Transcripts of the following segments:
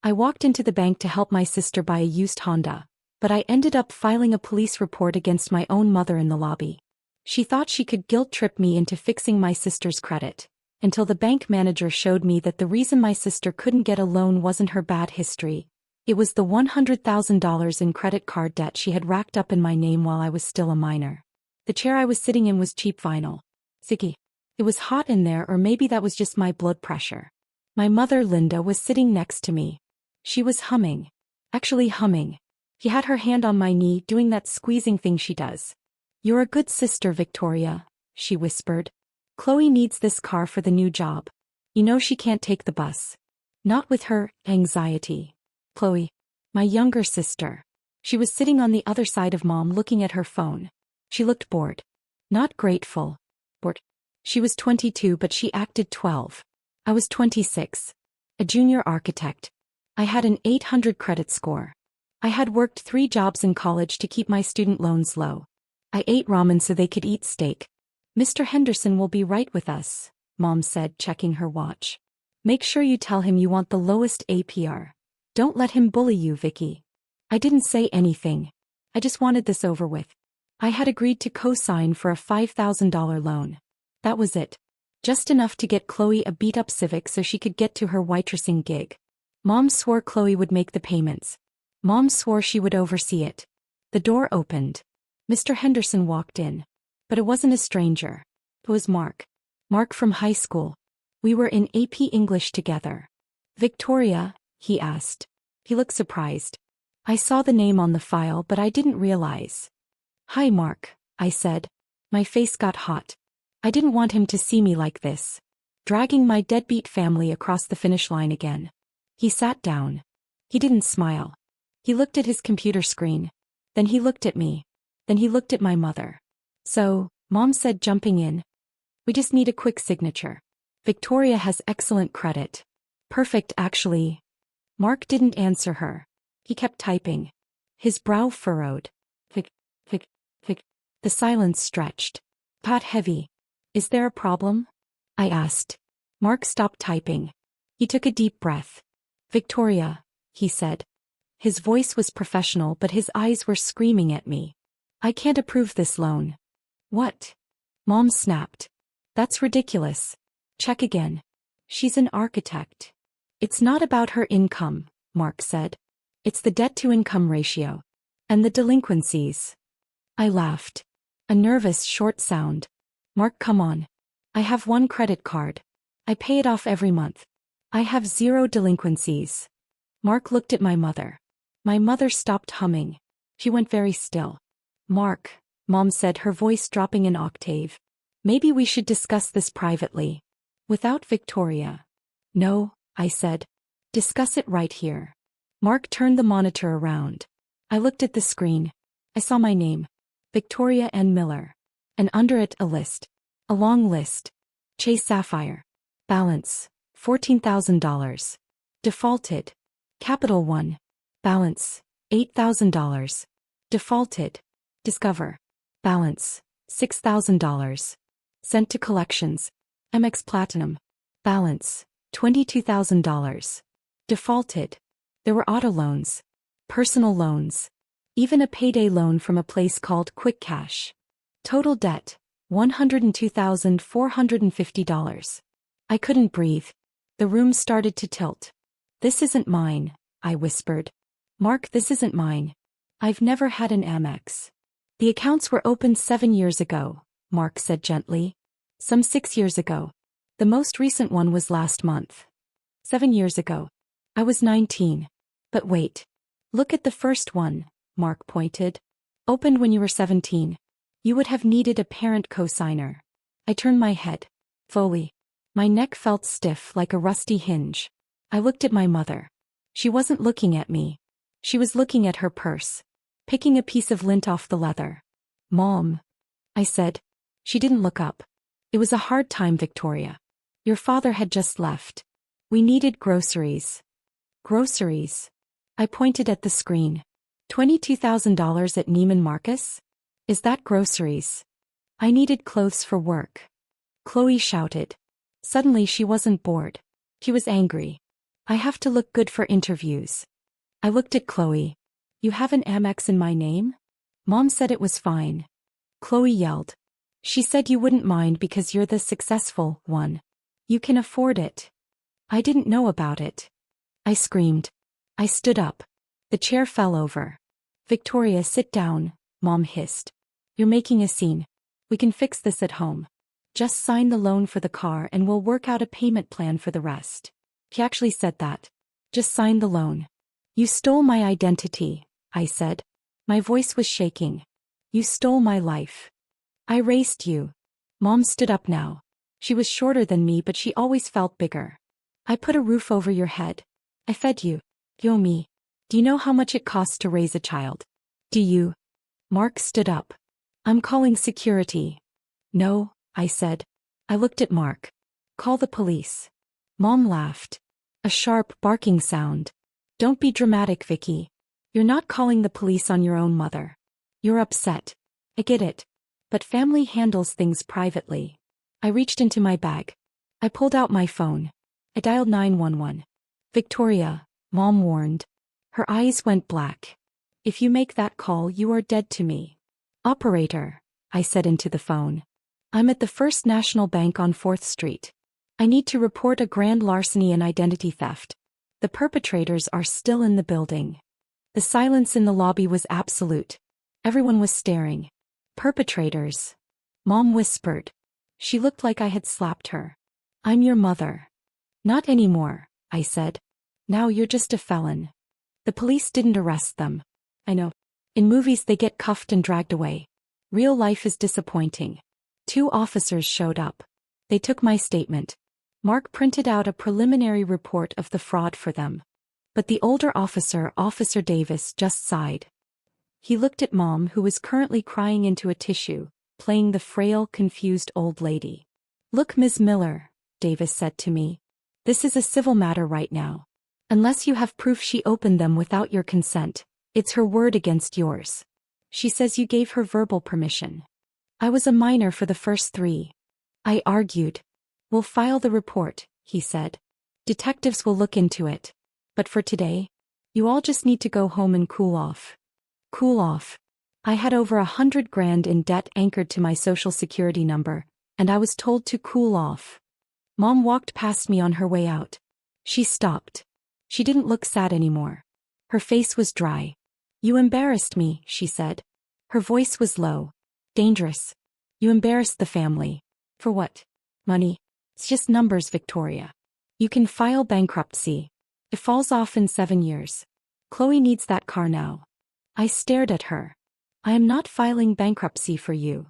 I walked into the bank to help my sister buy a used Honda, but I ended up filing a police report against my own mother in the lobby. She thought she could guilt-trip me into fixing my sister's credit, until the bank manager showed me that the reason my sister couldn't get a loan wasn't her bad history. It was the $100,000 in credit card debt she had racked up in my name while I was still a minor. The chair I was sitting in was cheap vinyl. Sticky. It was hot in there, or maybe that was just my blood pressure. My mother, Linda, was sitting next to me. She was humming. Actually humming. She had her hand on my knee, doing that squeezing thing she does. "You're a good sister, Victoria," she whispered. "Chloe needs this car for the new job. You know she can't take the bus. Not with her anxiety." Chloe. My younger sister. She was sitting on the other side of Mom looking at her phone. She looked bored. Not grateful. Bored. She was 22 but she acted 12. I was 26. A junior architect. I had an 800 credit score. I had worked 3 jobs in college to keep my student loans low. I ate ramen so they could eat steak. "Mr. Henderson will be right with us," Mom said, checking her watch. "Make sure you tell him you want the lowest APR. Don't let him bully you, Vicky." I didn't say anything. I just wanted this over with. I had agreed to co-sign for a $5,000 loan. That was it. Just enough to get Chloe a beat-up Civic so she could get to her waitressing gig. Mom swore Chloe would make the payments. Mom swore she would oversee it. The door opened. Mr. Henderson walked in. But it wasn't a stranger. It was Mark. Mark from high school. We were in AP English together. "Victoria?" he asked. He looked surprised. I saw the name on the file but I didn't realize. "Hi, Mark," I said. My face got hot. I didn't want him to see me like this. Dragging my deadbeat family across the finish line again. He sat down. He didn't smile. He looked at his computer screen. Then he looked at me. Then he looked at my mother. "So," Mom said, jumping in. "We just need a quick signature. Victoria has excellent credit. Perfect, actually." Mark didn't answer her. He kept typing. His brow furrowed. Vic. The silence stretched. Pat heavy. "Is there a problem?" I asked. Mark stopped typing. He took a deep breath. "Victoria," he said. His voice was professional but his eyes were screaming at me. "I can't approve this loan." "What?" Mom snapped. "That's ridiculous. Check again. She's an architect." "It's not about her income," Mark said. "It's the debt-to-income ratio. And the delinquencies." I laughed. A nervous, short sound. "Mark, come on. I have 1 credit card. I pay it off every month. I have 0 delinquencies." Mark looked at my mother. My mother stopped humming. She went very still. "Mark," Mom said, her voice dropping an octave. "Maybe we should discuss this privately. Without Victoria." "No," I said. "Discuss it right here." Mark turned the monitor around. I looked at the screen. I saw my name. Victoria N. Miller. And under it a list. A long list. Chase Sapphire. Balance, $14,000. Defaulted. Capital One. Balance, $8,000. Defaulted. Discover. Balance, $6,000. Sent to collections. MX Platinum. Balance, $22,000. Defaulted. There were auto loans. Personal loans. Even a payday loan from a place called Quick Cash. Total debt, $102,450. I couldn't breathe. The room started to tilt. "This isn't mine," I whispered. "Mark, this isn't mine. I've never had an Amex." "The accounts were opened 7 years ago," Mark said gently. "Some 6 years ago. The most recent one was last month." 7 years ago. I was 19. "But wait. Look at the first one," Mark pointed. "Opened when you were 17. You would have needed a parent cosigner." I turned my head. Fully. My neck felt stiff like a rusty hinge. I looked at my mother. She wasn't looking at me. She was looking at her purse. Picking a piece of lint off the leather. "Mom," I said. She didn't look up. "It was a hard time, Victoria. Your father had just left. We needed groceries." "Groceries?" I pointed at the screen. $22,000 at Neiman Marcus? Is that groceries? I needed clothes for work. Chloe shouted. Suddenly she wasn't bored. She was angry. I have to look good for interviews. I looked at Chloe. You have an Amex in my name? Mom said it was fine. Chloe yelled. She said you wouldn't mind because you're the successful one. You can afford it. I didn't know about it. I screamed. I stood up. The chair fell over. Victoria, sit down, Mom hissed. You're making a scene. We can fix this at home. Just sign the loan for the car and we'll work out a payment plan for the rest. He actually said that. Just sign the loan. You stole my identity, I said. My voice was shaking. You stole my life. I raised you. Mom stood up now. She was shorter than me, but she always felt bigger. I put a roof over your head. I fed you. Yo me. Do you know how much it costs to raise a child? Do you? Mark stood up. I'm calling security. No, I said. I looked at Mark. Call the police. Mom laughed. A sharp, barking sound. Don't be dramatic, Vicky. You're not calling the police on your own mother. You're upset. I get it. But family handles things privately. I reached into my bag. I pulled out my phone. I dialed 911. Victoria, Mom warned. Her eyes went black. If you make that call, you are dead to me. Operator, I said into the phone. I'm at the First National Bank on 4th Street. I need to report a grand larceny and identity theft. The perpetrators are still in the building. The silence in the lobby was absolute. Everyone was staring. Perpetrators. Mom whispered. She looked like I had slapped her. I'm your mother. Not anymore, I said. Now you're just a felon. The police didn't arrest them. I know. In movies they get cuffed and dragged away. Real life is disappointing. 2 officers showed up. They took my statement. Mark printed out a preliminary report of the fraud for them. But the older officer, Officer Davis, just sighed. He looked at Mom, who was currently crying into a tissue, playing the frail, confused old lady. Look, Ms. Miller, Davis said to me. This is a civil matter right now. Unless you have proof she opened them without your consent, it's her word against yours. She says you gave her verbal permission. I was a minor for the first 3. I argued. We'll file the report, he said. Detectives will look into it. But for today, you all just need to go home and cool off. Cool off. I had over $100,000 in debt anchored to my social security number, and I was told to cool off. Mom walked past me on her way out. She stopped. She didn't look sad anymore. Her face was dry. You embarrassed me, she said. Her voice was low. Dangerous. You embarrassed the family. For what? Money? It's just numbers, Victoria. You can file bankruptcy. It falls off in 7 years. Chloe needs that car now. I stared at her. I am not filing bankruptcy for you.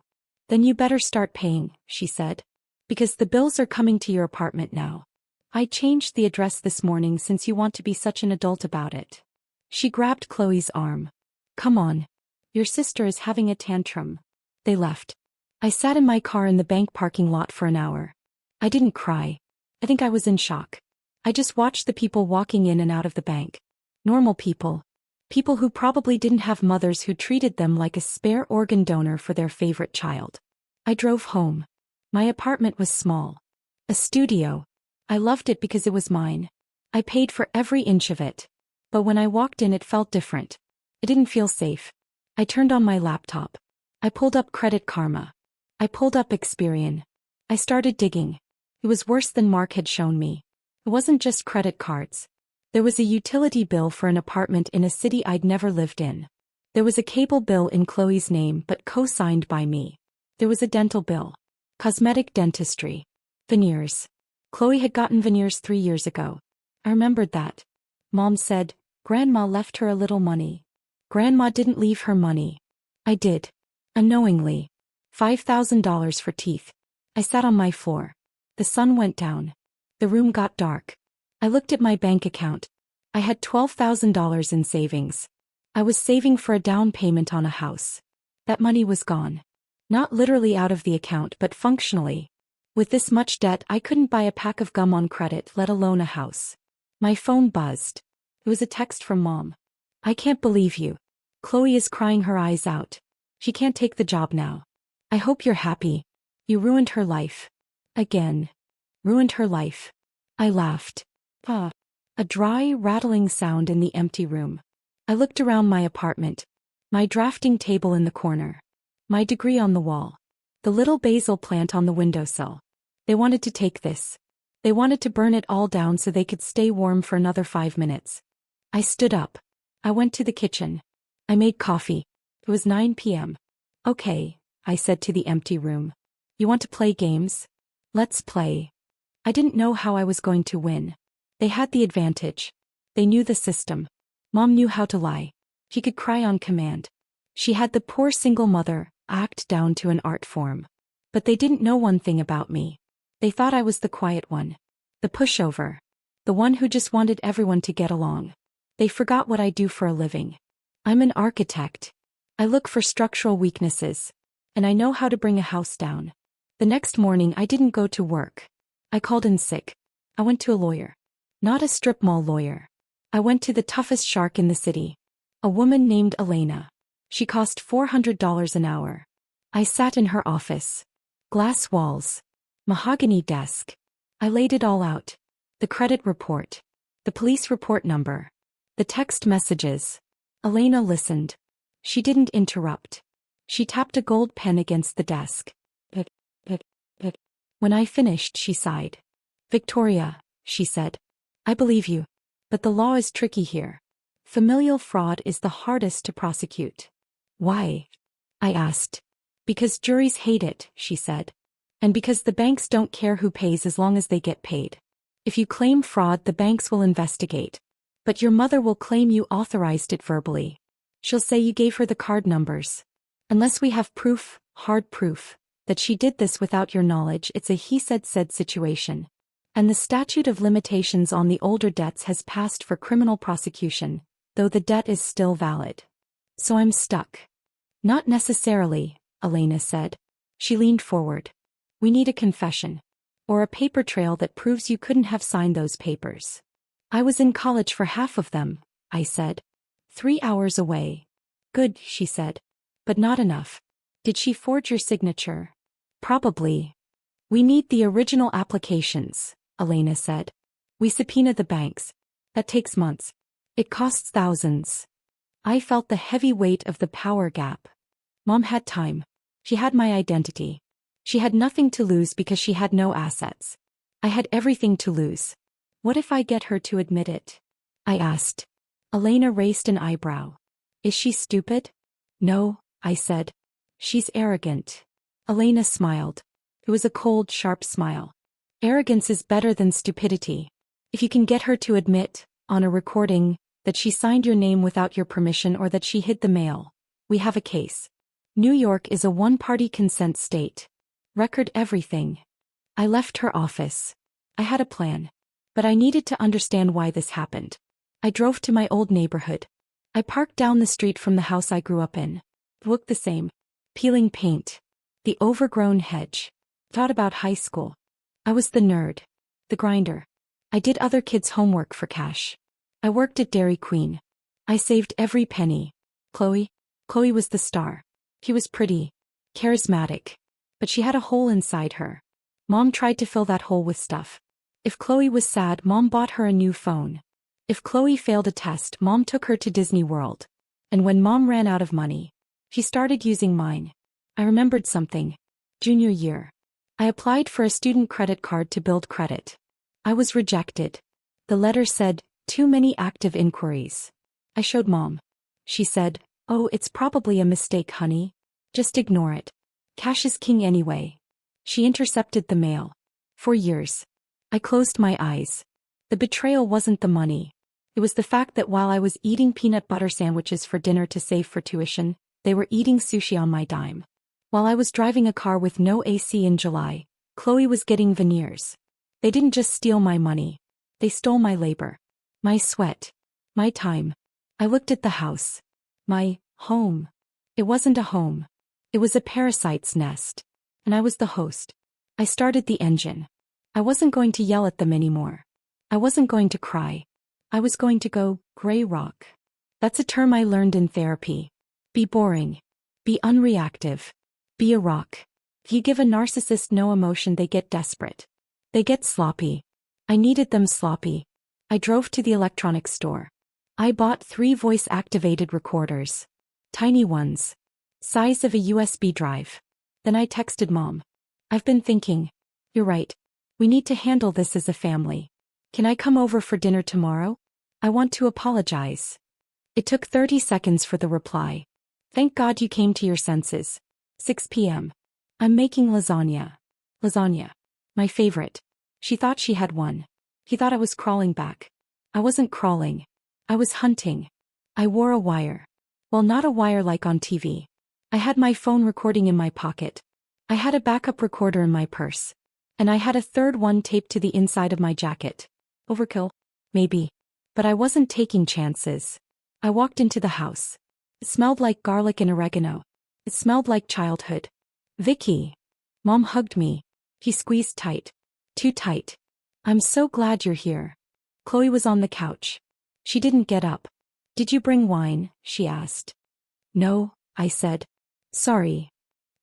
Then you better start paying, she said. Because the bills are coming to your apartment now. I changed the address this morning since you want to be such an adult about it. She grabbed Chloe's arm. Come on. Your sister is having a tantrum. They left. I sat in my car in the bank parking lot for an hour. I didn't cry. I think I was in shock. I just watched the people walking in and out of the bank. Normal people. People who probably didn't have mothers who treated them like a spare organ donor for their favorite child. I drove home. My apartment was small. A studio. I loved it because it was mine. I paid for every inch of it. But when I walked in, it felt different. It didn't feel safe. I turned on my laptop. I pulled up Credit Karma. I pulled up Experian. I started digging. It was worse than Mark had shown me. It wasn't just credit cards. There was a utility bill for an apartment in a city I'd never lived in. There was a cable bill in Chloe's name but co-signed by me. There was a dental bill. Cosmetic dentistry. Veneers. Chloe had gotten veneers 3 years ago. I remembered that. Mom said, Grandma left her a little money. Grandma didn't leave her money. I did. Unknowingly. $5,000 for teeth. I sat on my floor. The sun went down. The room got dark. I looked at my bank account. I had $12,000 in savings. I was saving for a down payment on a house. That money was gone. Not literally out of the account, but functionally. With this much debt, I couldn't buy a pack of gum on credit, let alone a house. My phone buzzed. It was a text from Mom. I can't believe you. Chloe is crying her eyes out. She can't take the job now. I hope you're happy. You ruined her life. Again. Ruined her life. I laughed. A dry, rattling sound in the empty room. I looked around my apartment. My drafting table in the corner. My degree on the wall. The little basil plant on the windowsill. They wanted to take this. They wanted to burn it all down so they could stay warm for another 5 minutes. I stood up. I went to the kitchen. I made coffee. It was 9 p.m. Okay, I said to the empty room. You want to play games? Let's play. I didn't know how I was going to win. They had the advantage. They knew the system. Mom knew how to lie. She could cry on command. She had the poor single mother act down to an art form. But they didn't know one thing about me. They thought I was the quiet one. The pushover. The one who just wanted everyone to get along. They forgot what I do for a living. I'm an architect. I look for structural weaknesses. And I know how to bring a house down. The next morning I didn't go to work. I called in sick. I went to a lawyer. Not a strip mall lawyer. I went to the toughest shark in the city. A woman named Elena. She cost $400 an hour. I sat in her office. Glass walls. Mahogany desk. I laid it all out. The credit report. The police report number. The text messages. Elena listened. She didn't interrupt. She tapped a gold pen against the desk. But. When I finished, she sighed. Victoria, she said. I believe you. But the law is tricky here. Familial fraud is the hardest to prosecute. Why? I asked. Because juries hate it, she said. And because the banks don't care who pays as long as they get paid. If you claim fraud, the banks will investigate. But your mother will claim you authorized it verbally. She'll say you gave her the card numbers. Unless we have proof, hard proof, that she did this without your knowledge, it's a he said said situation. And the statute of limitations on the older debts has passed for criminal prosecution, though the debt is still valid. So I'm stuck. Not necessarily, Elena said. She leaned forward. We need a confession. Or a paper trail that proves you couldn't have signed those papers. I was in college for half of them, I said. 3 hours away. Good, she said. But not enough. Did she forge your signature? Probably. We need the original applications, Elena said. We subpoena the banks. That takes months. It costs thousands. I felt the heavy weight of the power gap. Mom had time. She had my identity. She had nothing to lose because she had no assets. I had everything to lose. What if I get her to admit it? I asked. Elena raised an eyebrow. Is she stupid? No, I said. She's arrogant. Elena smiled. It was a cold, sharp smile. Arrogance is better than stupidity. If you can get her to admit, on a recording, that she signed your name without your permission or that she hid the mail, we have a case. New York is a one-party consent state. Record everything. I left her office. I had a plan. But I needed to understand why this happened. I drove to my old neighborhood. I parked down the street from the house I grew up in. It looked the same. Peeling paint. The overgrown hedge. Thought about high school. I was the nerd. The grinder. I did other kids' homework for cash. I worked at Dairy Queen. I saved every penny. Chloe was the star. She was pretty. Charismatic. But she had a hole inside her. Mom tried to fill that hole with stuff. If Chloe was sad, Mom bought her a new phone. If Chloe failed a test, Mom took her to Disney World. And when Mom ran out of money, she started using mine. I remembered something. Junior year. I applied for a student credit card to build credit. I was rejected. The letter said, too many active inquiries. I showed Mom. She said, oh, it's probably a mistake, honey. Just ignore it. Cash is king anyway. She intercepted the mail. For years. I closed my eyes. The betrayal wasn't the money. It was the fact that while I was eating peanut butter sandwiches for dinner to save for tuition, they were eating sushi on my dime. While I was driving a car with no AC in July, Chloe was getting veneers. They didn't just steal my money. They stole my labor. My sweat. My time. I looked at the house. My home. It wasn't a home. It was a parasite's nest. And I was the host. I started the engine. I wasn't going to yell at them anymore. I wasn't going to cry. I was going to go gray rock. That's a term I learned in therapy. Be boring. Be unreactive. Be a rock. If you give a narcissist no emotion, they get desperate. They get sloppy. I needed them sloppy. I drove to the electronics store. I bought 3 voice-activated recorders. Tiny ones. Size of a USB drive. Then I texted Mom. I've been thinking. You're right. We need to handle this as a family. Can I come over for dinner tomorrow? I want to apologize. It took 30 seconds for the reply. Thank God you came to your senses. 6 p.m. I'm making lasagna. Lasagna. My favorite. She thought she had won. He thought I was crawling back. I wasn't crawling. I was hunting. I wore a wire. Well, not a wire like on TV. I had my phone recording in my pocket. I had a backup recorder in my purse. And I had a third one taped to the inside of my jacket. Overkill? Maybe. But I wasn't taking chances. I walked into the house. It smelled like garlic and oregano. It smelled like childhood. Vicky. Mom hugged me. He squeezed tight. Too tight. I'm so glad you're here. Chloe was on the couch. She didn't get up. Did you bring wine? She asked. No, I said. Sorry.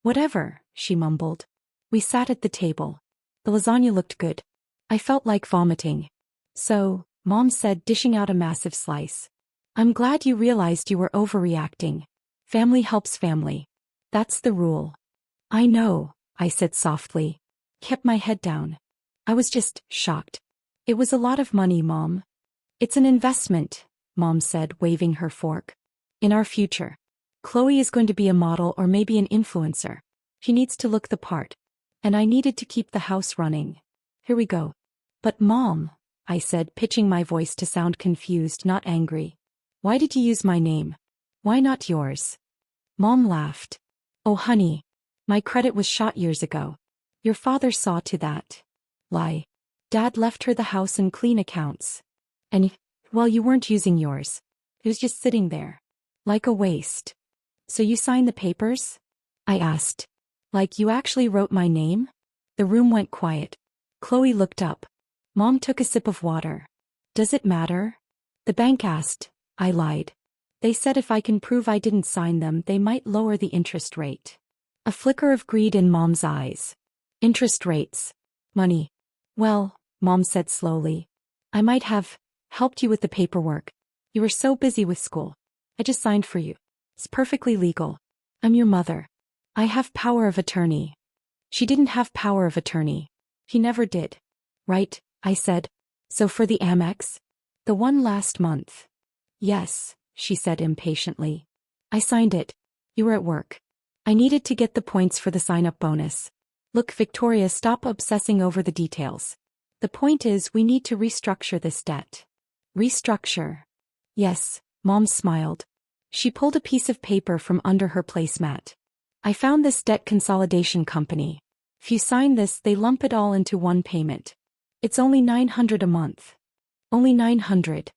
Whatever, she mumbled. We sat at the table. The lasagna looked good. I felt like vomiting. So, Mom said, dishing out a massive slice. I'm glad you realized you were overreacting. Family helps family. That's the rule. I know, I said softly. Kept my head down. I was just shocked. It was a lot of money, Mom. It's an investment, Mom said, waving her fork. In our future. Chloe is going to be a model or maybe an influencer. She needs to look the part. And I needed to keep the house running. Here we go. But Mom, I said, pitching my voice to sound confused, not angry. Why did you use my name? Why not yours? Mom laughed. Oh honey. My credit was shot years ago. Your father saw to that. Lie. Dad left her the house and clean accounts. And, well, you weren't using yours. It was just sitting there. Like a waste. So you signed the papers? I asked. Like you actually wrote my name? The room went quiet. Chloe looked up. Mom took a sip of water. Does it matter? The bank asked. I lied. They said if I can prove I didn't sign them, they might lower the interest rate. A flicker of greed in Mom's eyes. Interest rates. Money. Well, Mom said slowly. I might have helped you with the paperwork. You were so busy with school. I just signed for you. It's perfectly legal. I'm your mother. I have power of attorney. She didn't have power of attorney. He never did. Right, I said. So for the Amex? The one last month. Yes, she said impatiently. I signed it. You were at work. I needed to get the points for the sign-up bonus. Look, Victoria, stop obsessing over the details. The point is we need to restructure this debt. Restructure. Yes, Mom smiled. She pulled a piece of paper from under her placemat. I found this debt consolidation company. If you sign this, they lump it all into one payment. It's only $900 a month. Only $900.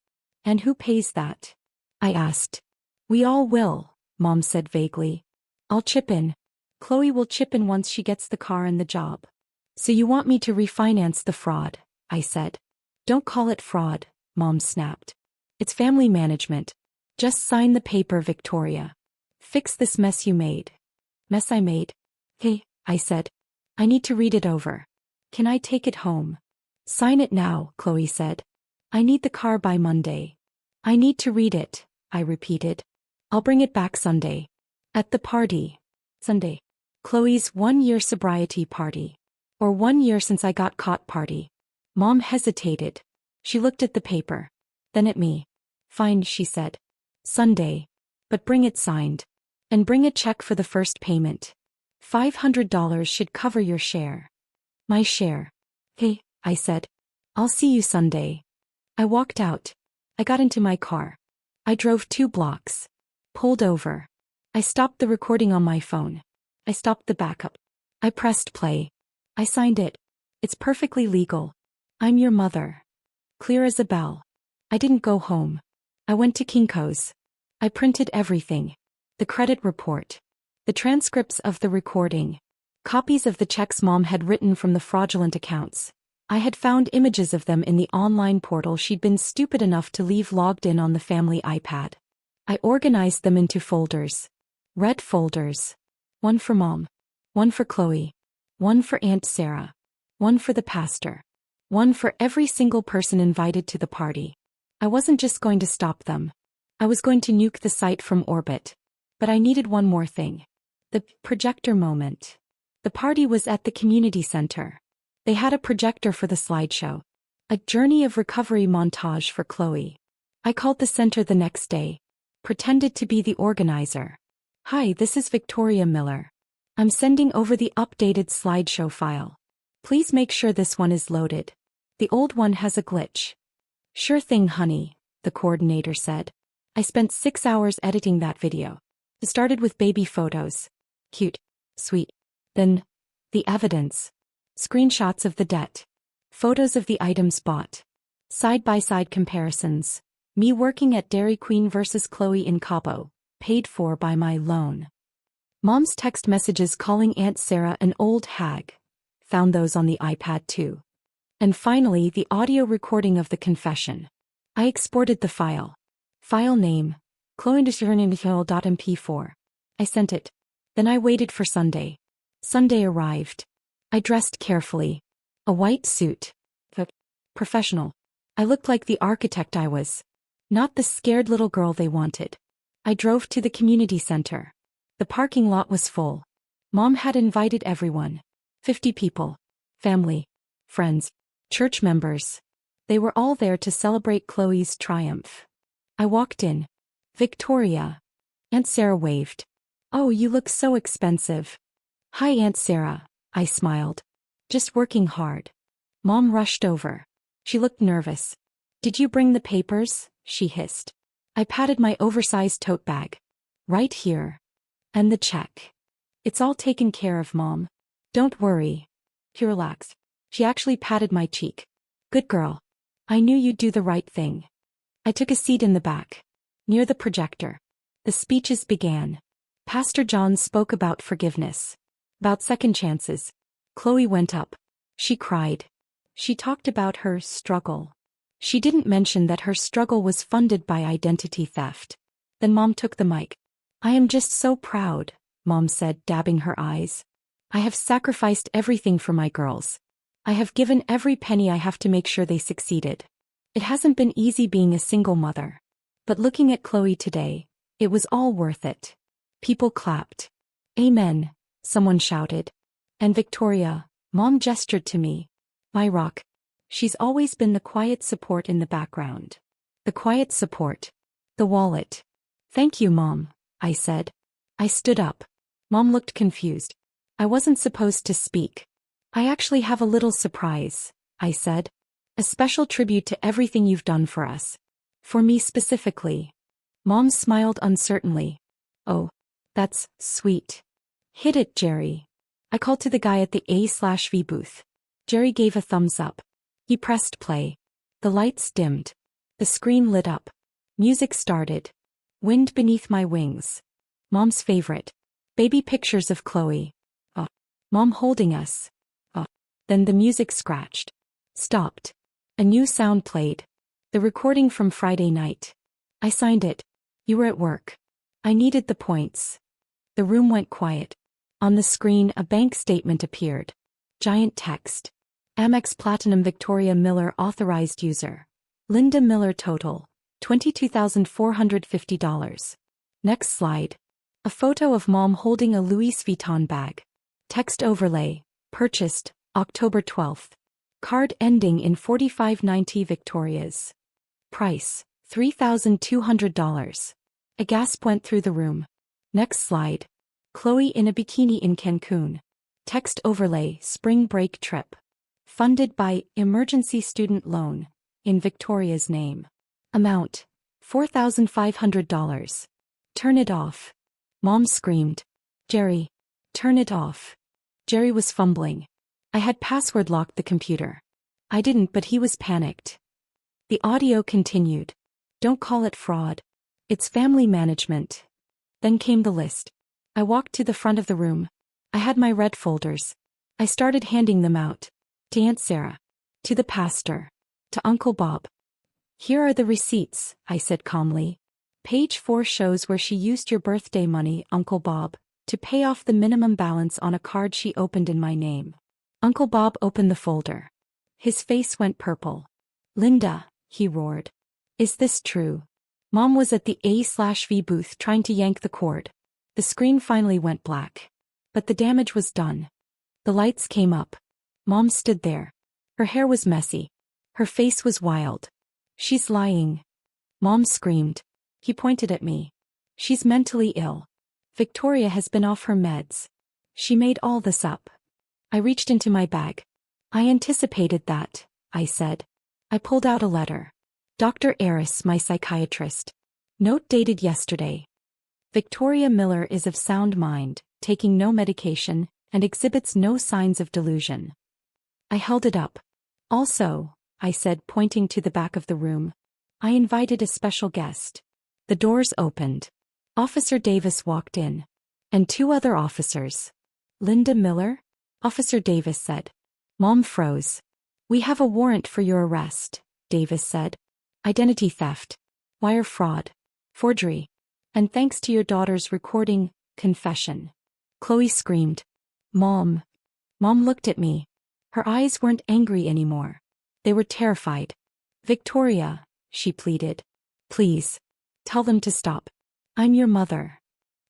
And who pays that? I asked. We all will, Mom said vaguely. I'll chip in. Chloe will chip in once she gets the car and the job. So you want me to refinance the fraud, I said. Don't call it fraud, Mom snapped. It's family management. Just sign the paper, Victoria. Fix this mess you made. Mess I made? Hey, I said. I need to read it over. Can I take it home? Sign it now, Chloe said. I need the car by Monday. I need to read it, I repeated. I'll bring it back Sunday. At the party. Sunday. Chloe's 1-year sobriety party. Or 1 year since I got caught party. Mom hesitated. She looked at the paper. Then at me. Fine, she said. Sunday. But bring it signed. And bring a check for the first payment. $500 should cover your share. My share. Hey, I said. I'll see you Sunday. I walked out. I got into my car. I drove 2 blocks. Pulled over. I stopped the recording on my phone. I stopped the backup. I pressed play. I signed it. It's perfectly legal. I'm your mother. Clear as a bell. I didn't go home. I went to Kinko's. I printed everything. The credit report. The transcripts of the recording. Copies of the checks Mom had written from the fraudulent accounts. I had found images of them in the online portal she'd been stupid enough to leave logged in on the family iPad. I organized them into folders. Red folders. One for Mom. One for Chloe. One for Aunt Sarah. One for the pastor. One for every single person invited to the party. I wasn't just going to stop them. I was going to nuke the site from orbit. But I needed one more thing. The projector moment. The party was at the community center. They had a projector for the slideshow. A journey of recovery montage for Chloe. I called the center the next day. Pretended to be the organizer. Hi, this is Victoria Miller. I'm sending over the updated slideshow file. Please make sure this one is loaded. The old one has a glitch. Sure thing, honey, the coordinator said. I spent 6 hours editing that video. It started with baby photos. Cute. Sweet. Then, the evidence. Screenshots of the debt. Photos of the items bought. Side-by-side comparisons. Me working at Dairy Queen versus Chloe in Cabo. Paid for by my loan. Mom's text messages calling Aunt Sarah an old hag. Found those on the iPad too. And finally, the audio recording of the confession. I exported the file. File name, chloe_mp4. I sent it. Then I waited for Sunday. Sunday arrived. I dressed carefully. A white suit. Professional. I looked like the architect I was. Not the scared little girl they wanted. I drove to the community center. The parking lot was full. Mom had invited everyone. 50 people. Family. Friends. Church members. They were all there to celebrate Chloe's triumph. I walked in. Victoria. Aunt Sarah waved. Oh, you look so expensive. Hi, Aunt Sarah, I smiled. Just working hard. Mom rushed over. She looked nervous. Did you bring the papers? She hissed. I patted my oversized tote bag. Right here. And the check. It's all taken care of, Mom. Don't worry. He relaxed. She actually patted my cheek. Good girl. I knew you'd do the right thing. I took a seat in the back. Near the projector. The speeches began. Pastor John spoke about forgiveness. About second chances. Chloe went up. She cried. She talked about her struggle. She didn't mention that her struggle was funded by identity theft. Then Mom took the mic. I am just so proud, Mom said, dabbing her eyes. I have sacrificed everything for my girls. I have given every penny I have to make sure they succeeded. It hasn't been easy being a single mother. But looking at Chloe today, it was all worth it. People clapped. Amen, someone shouted. And Victoria, Mom gestured to me. My rock. She's always been the quiet support in the background. The quiet support. The wallet. Thank you, Mom, I said. I stood up. Mom looked confused. I wasn't supposed to speak. I actually have a little surprise, I said. A special tribute to everything you've done for us. For me specifically. Mom smiled uncertainly. Oh, that's sweet. Hit it, Jerry. I called to the guy at the A/V booth. Jerry gave a thumbs up. He pressed play. The lights dimmed. The screen lit up. Music started. Wind beneath my wings. Mom's favorite. Baby pictures of Chloe. Oh. Mom holding us. Oh. Then the music scratched. Stopped. A new sound played. The recording from Friday night. I signed it. You were at work. I needed the points. The room went quiet. On the screen, a bank statement appeared. Giant text. Amex Platinum Victoria Miller authorized user. Linda Miller total. $22,450. Next slide. A photo of Mom holding a Louis Vuitton bag. Text overlay. Purchased, October 12th. Card ending in 4590 Victoria's. Price, $3,200. A gasp went through the room. Next slide. Chloe in a bikini in Cancun. Text overlay. Spring break trip. Funded by Emergency Student Loan. In Victoria's name. Amount, $4,500. Turn it off. Mom screamed. Jerry. Turn it off. Jerry was fumbling. I had password locked the computer. I didn't, but he was panicked. The audio continued. Don't call it fraud. It's family management. Then came the list. I walked to the front of the room. I had my red folders. I started handing them out. To Aunt Sarah. To the pastor. To Uncle Bob. Here are the receipts, I said calmly. Page 4 shows where she used your birthday money, Uncle Bob, to pay off the minimum balance on a card she opened in my name. Uncle Bob opened the folder. His face went purple. Linda, he roared. Is this true? Mom was at the A/V booth trying to yank the cord. The screen finally went black. But the damage was done. The lights came up. Mom stood there. Her hair was messy. Her face was wild. She's lying. Mom screamed. He pointed at me. She's mentally ill. Victoria has been off her meds. She made all this up. I reached into my bag. I anticipated that, I said. I pulled out a letter. Dr. Eris, my psychiatrist. Note dated yesterday. Victoria Miller is of sound mind, taking no medication, and exhibits no signs of delusion. I held it up. Also, I said, pointing to the back of the room, I invited a special guest. The doors opened. Officer Davis walked in. And 2 other officers. Linda Miller? Officer Davis said. Mom froze. We have a warrant for your arrest, Davis said. Identity theft. Wire fraud. Forgery. And thanks to your daughter's recording, confession. Chloe screamed. Mom. Mom looked at me. Her eyes weren't angry anymore. They were terrified. Victoria, she pleaded. Please. Tell them to stop. I'm your mother.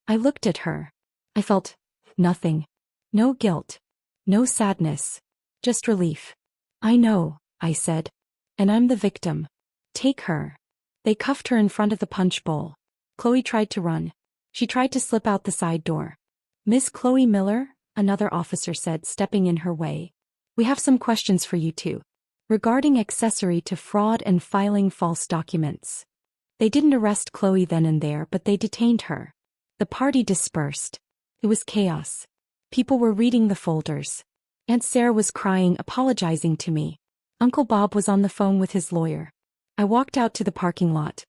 I looked at her. I felt nothing. No guilt. No sadness. Just relief. I know, I said. And I'm the victim. Take her. They cuffed her in front of the punch bowl. Chloe tried to run. She tried to slip out the side door. Miss Chloe Miller, another officer said, stepping in her way. We have some questions for you too. Regarding accessory to fraud and filing false documents. They didn't arrest Chloe then and there, but they detained her. The party dispersed. It was chaos. People were reading the folders. Aunt Sarah was crying, apologizing to me. Uncle Bob was on the phone with his lawyer. I walked out to the parking lot.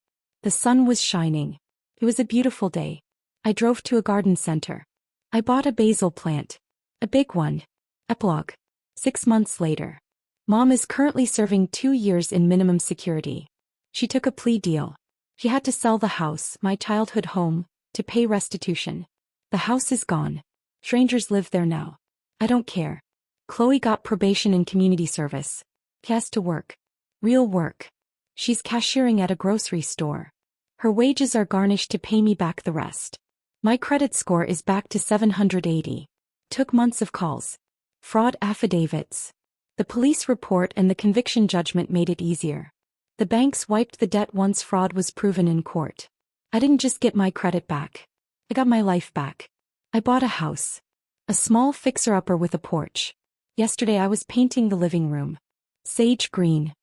The sun was shining. It was a beautiful day. I drove to a garden center. I bought a basil plant. A big one. Epilogue. 6 months later. Mom is currently serving 2 years in minimum security. She took a plea deal. She had to sell the house, my childhood home, to pay restitution. The house is gone. Strangers live there now. I don't care. Chloe got probation in community service. She has to work. Real work. She's cashiering at a grocery store. Her wages are garnished to pay me back the rest. My credit score is back to 780. Took months of calls. Fraud affidavits. The police report and the conviction judgment made it easier. The banks wiped the debt once fraud was proven in court. I didn't just get my credit back. I got my life back. I bought a house. A small fixer-upper with a porch. Yesterday I was painting the living room. Sage green.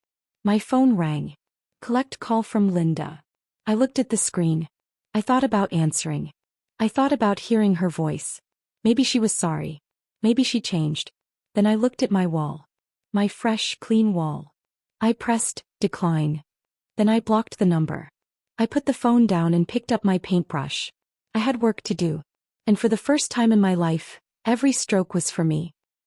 My phone rang. Collect call from Linda. I looked at the screen. I thought about answering. I thought about hearing her voice. Maybe she was sorry. Maybe she changed. Then I looked at my wall. My fresh, clean wall. I pressed decline. Then I blocked the number. I put the phone down and picked up my paintbrush. I had work to do. And for the first time in my life, every stroke was for me.